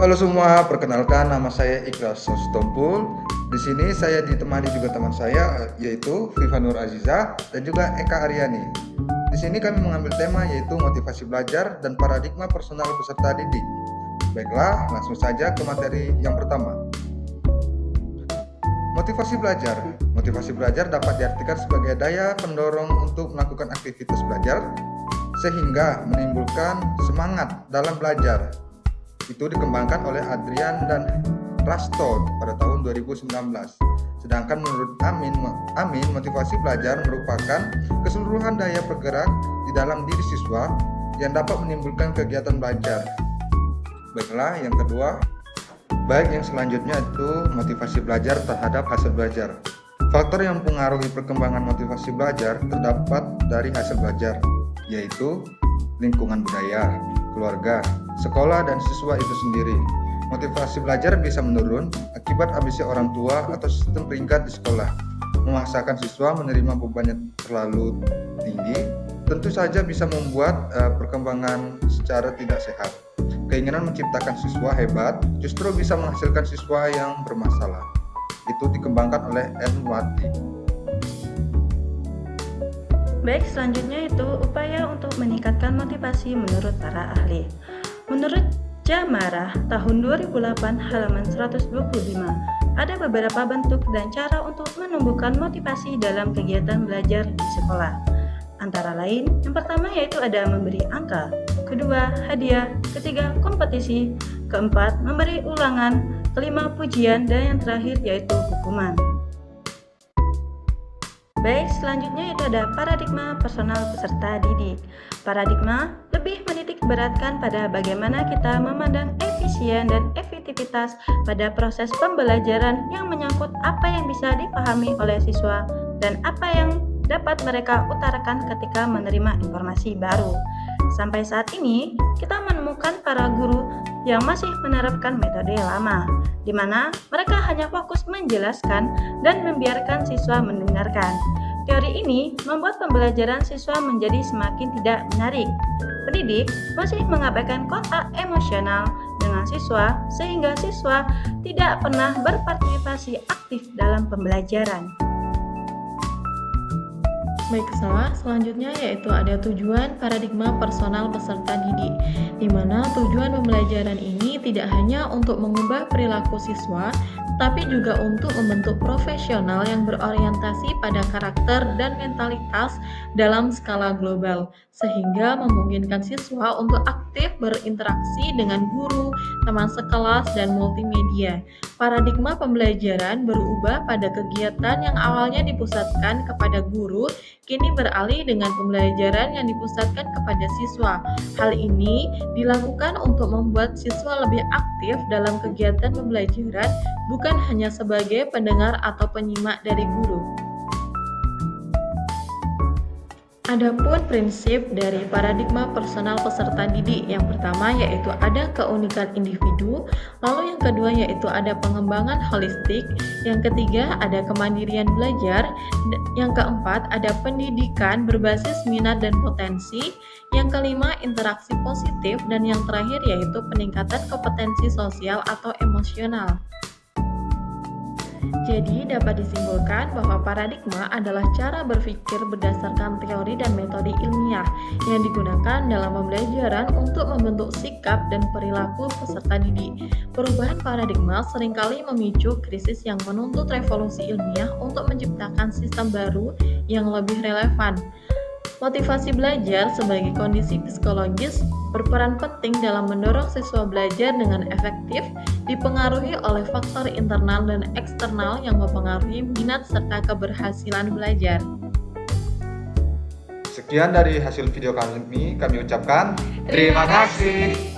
Halo semua, perkenalkan nama saya Ikhlas Sostompul. Di sini saya ditemani juga teman saya yaitu Viva Nur Aziza dan juga Eka Aryani. Di sini kami mengambil tema yaitu motivasi belajar dan paradigma personal peserta didik. Baiklah, langsung saja ke materi yang pertama. Motivasi belajar. Motivasi belajar dapat diartikan sebagai daya pendorong untuk melakukan aktivitas belajar sehingga menimbulkan semangat dalam belajar. Itu dikembangkan oleh Adrian dan Rasto pada tahun 2019. Sedangkan menurut Amin, motivasi belajar merupakan keseluruhan daya bergerak di dalam diri siswa yang dapat menimbulkan kegiatan belajar. Baiklah, yang kedua, yang selanjutnya itu motivasi belajar terhadap hasil belajar. Faktor yang mempengaruhi perkembangan motivasi belajar terdapat dari hasil belajar, yaitu lingkungan budaya, keluarga, sekolah, dan siswa itu sendiri. Motivasi belajar bisa menurun akibat ambisi orang tua atau sistem peringkat di sekolah, memaksakan siswa menerima beban yang terlalu tinggi, tentu saja bisa membuat perkembangan secara tidak sehat. Keinginan menciptakan siswa hebat justru bisa menghasilkan siswa yang bermasalah. Itu dikembangkan oleh N. Wati. Baik, selanjutnya itu upaya untuk meningkatkan motivasi menurut para ahli. Menurut Jamarah tahun 2008 halaman 125, ada beberapa bentuk dan cara untuk menumbuhkan motivasi dalam kegiatan belajar di sekolah. Antara lain, yang pertama yaitu ada memberi angka, kedua hadiah, ketiga kompetisi, keempat memberi ulangan, kelima pujian, dan yang terakhir yaitu hukuman. Baik, selanjutnya itu ada paradigma personal peserta didik. Paradigma lebih menitik beratkan pada bagaimana kita memandang efisien dan efektivitas pada proses pembelajaran yang menyangkut apa yang bisa dipahami oleh siswa dan apa yang dapat mereka utarakan ketika menerima informasi baru. Sampai saat ini, kita menemukan para guru yang masih menerapkan metode lama, di mana mereka hanya fokus menjelaskan dan membiarkan siswa mendengarkan. Teori ini membuat pembelajaran siswa menjadi semakin tidak menarik. Pendidik masih mengabaikan kontak emosional dengan siswa sehingga siswa tidak pernah berpartisipasi aktif dalam pembelajaran. Baik, selanjutnya yaitu ada tujuan paradigma personal peserta didik, di mana tujuan pembelajaran ini tidak hanya untuk mengubah perilaku siswa, tapi juga untuk membentuk profesional yang berorientasi pada karakter dan mentalitas dalam skala global, sehingga memungkinkan siswa untuk aktif berinteraksi dengan guru, teman sekelas, dan multimedia. Paradigma pembelajaran berubah pada kegiatan yang awalnya dipusatkan kepada guru, kini beralih dengan pembelajaran yang dipusatkan kepada siswa. Hal ini dilakukan untuk membuat siswa lebih aktif dalam kegiatan pembelajaran, bukan hanya sebagai pendengar atau penyimak dari guru. Adapun prinsip dari paradigma personal peserta didik, yang pertama yaitu ada keunikan individu, lalu yang kedua yaitu ada pengembangan holistik, yang ketiga ada kemandirian belajar, yang keempat ada pendidikan berbasis minat dan potensi, yang kelima interaksi positif, dan yang terakhir yaitu peningkatan kompetensi sosial atau emosional. Jadi dapat disimpulkan bahwa paradigma adalah cara berpikir berdasarkan teori dan metode ilmiah yang digunakan dalam pembelajaran untuk membentuk sikap dan perilaku peserta didik. Perubahan paradigma seringkali memicu krisis yang menuntut revolusi ilmiah untuk menciptakan sistem baru yang lebih relevan. Motivasi belajar sebagai kondisi psikologis berperan penting dalam mendorong siswa belajar dengan efektif, dipengaruhi oleh faktor internal dan eksternal yang mempengaruhi minat serta keberhasilan belajar. Sekian dari hasil video kami ucapkan terima kasih.